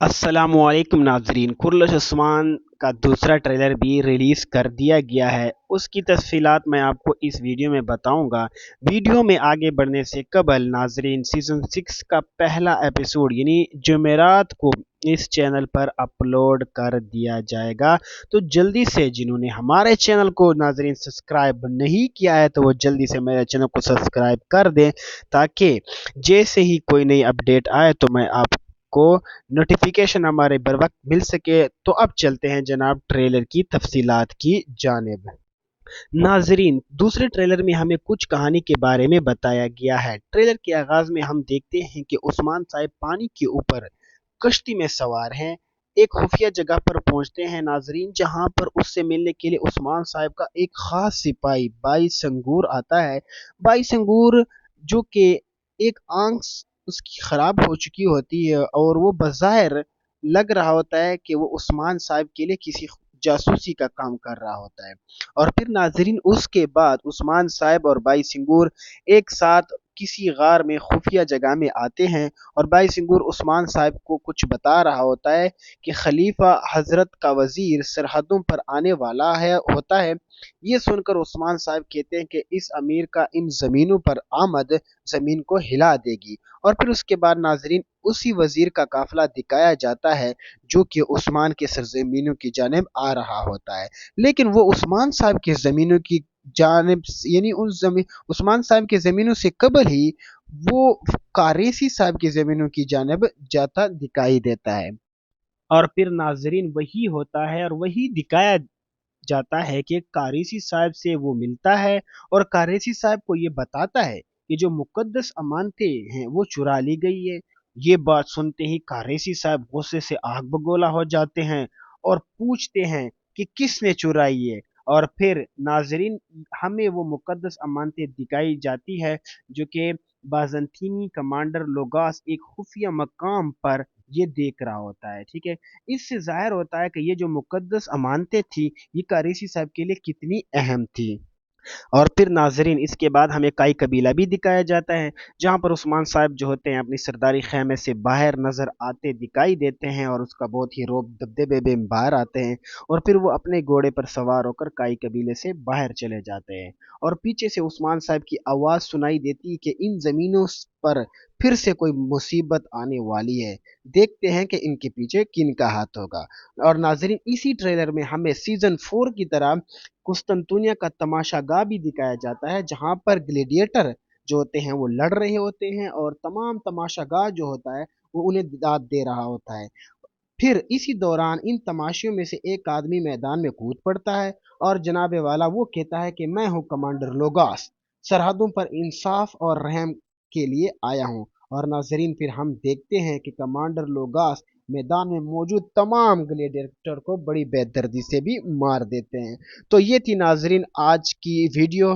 अस्सलामुअलैकुम नाजरीन। कुर्रश उस्मान का दूसरा ट्रेलर भी रिलीज़ कर दिया गया है। उसकी तफसीलात मैं आपको इस वीडियो में बताऊंगा। वीडियो में आगे बढ़ने से कबल नाजरीन, सीज़न 6 का पहला एपिसोड यानी जुमेरात को इस चैनल पर अपलोड कर दिया जाएगा। तो जल्दी से जिन्होंने हमारे चैनल को नाजरीन सब्सक्राइब नहीं किया है तो वो जल्दी से मेरे चैनल को सब्सक्राइब कर दें, ताकि जैसे ही कोई नई अपडेट आए तो मैं आपको नोटिफिकेशन हमारे बर वक्त मिल सके। तो अब चलते हैं जनाब ट्रेलर की तफसीलात की जानिब। नाजरीन, दूसरे ट्रेलर में हमें कुछ कहानी के बारे में बताया गया है। ट्रेलर के आगाज में हम देखते हैं कि उस्मान साहब पानी के ऊपर कश्ती में सवार हैं। एक खुफिया जगह पर पहुंचते हैं नाजरीन, जहां पर उससे मिलने के लिए उस्मान साहब का एक खास सिपाही बाई संगूर आता है। बाई संगूर जो कि एक आंख उसकी खराब हो चुकी होती है और वो बज़ाहिर लग रहा होता है कि वो उस्मान साहब के लिए किसी जासूसी का काम कर रहा होता है। और फिर नाजरीन, उसके बाद उस्मान साहब और बाई सिंगूर एक साथ किसी गार में खुफिया जगह में आते हैं और बाई सिंगूर उस्मान साहब को कुछ बता रहा होता है कि खलीफा हजरत का वजीर सरहदों पर आने वाला है होता है। ये सुनकर उस्मान साहब कहते हैं कि इस अमीर का इन जमीनों पर आमद जमीन को हिला देगी। और फिर उसके बाद नाजरीन, उसी वजीर का काफिला दिखाया जाता है जो कि उस्मान के सरजमीनों की जानिब आ रहा होता है। लेकिन वो उस्मान साहब के जमीनों की जानिब यानी उस्मान साहब के जमीनों से कबल ही वो कारेसी साहब की जमीनों की जानिब जाता दिखाई देता है। और फिर नाजरीन, वही होता है और वही दिखाया जाता है कि कारेसी साहब से वो मिलता है और कारेसी साहब को ये बताता है कि जो मुकद्दस अमानतें हैं वो चुरा ली गई है। ये बात सुनते ही कारेसी साहब गुस्से से आग बगोला हो जाते हैं और पूछते हैं कि किसने चुराई है। और फिर नाजरीन, हमें वो मुकद्दस अमानतें दिखाई जाती है जो कि बाजंतीनी कमांडर लोगास एक खुफिया मकाम पर ये देख रहा होता है। ठीक है, इससे जाहिर होता है कि ये जो मुकद्दस अमानतें थी ये कारेसी साहब के लिए कितनी अहम थी। और फिर नाजरीन, इसके बाद हमें काई कबीला भी दिखाया जाता है, जहां पर उस्मान साहब जो होते हैं अपनी सरदारी खेमे से बाहर नजर आते दिखाई देते हैं और उसका बहुत ही रोब दबदबे में बाहर आते हैं। और फिर वो अपने घोड़े पर सवार होकर काई कबीले से बाहर चले जाते हैं। और पीछे से उस्मान साहब की आवाज सुनाई देती है कि इन जमीनों पर फिर से कोई मुसीबत आने वाली है, देखते हैं कि इनके पीछे किन का हाथ होगा। और नाजरीन, इसी ट्रेलर में हमें सीजन 4 की तरह कुस्तुनतुनिया का तमाशागाह भी दिखाया जाता है, जहां पर ग्लेडिएटर जो होते हैं वो लड़ रहे होते हैं और तमाम तमाशागाह जो होता है वो उन्हें दाद दे रहा होता है। फिर इसी दौरान इन तमाशियों में से एक आदमी मैदान में कूद पड़ता है और जनाबे वाला वो कहता है कि मैं हूँ कमांडर लोगास, सरहदों पर इंसाफ और रहम के लिए आया हूँ। और नाजरीन, फिर हम देखते हैं कि कमांडर लोगास मैदान में मौजूद तमाम ग्लेडिएटर को बड़ी बेदर्दी से भी मार देते हैं। तो ये थी नाजरीन आज की वीडियो,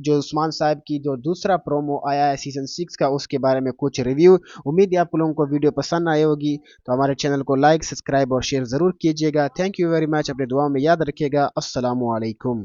जो उस्मान साहब की जो दूसरा प्रोमो आया है सीजन 6 का, उसके बारे में कुछ रिव्यू। उम्मीद है आप लोगों को वीडियो पसंद आई होगी। तो हमारे चैनल को लाइक, सब्सक्राइब और शेयर ज़रूर कीजिएगा। Thank you very much. अपने दुआ में याद रखिएगा। अस्सलाम वालेकुम।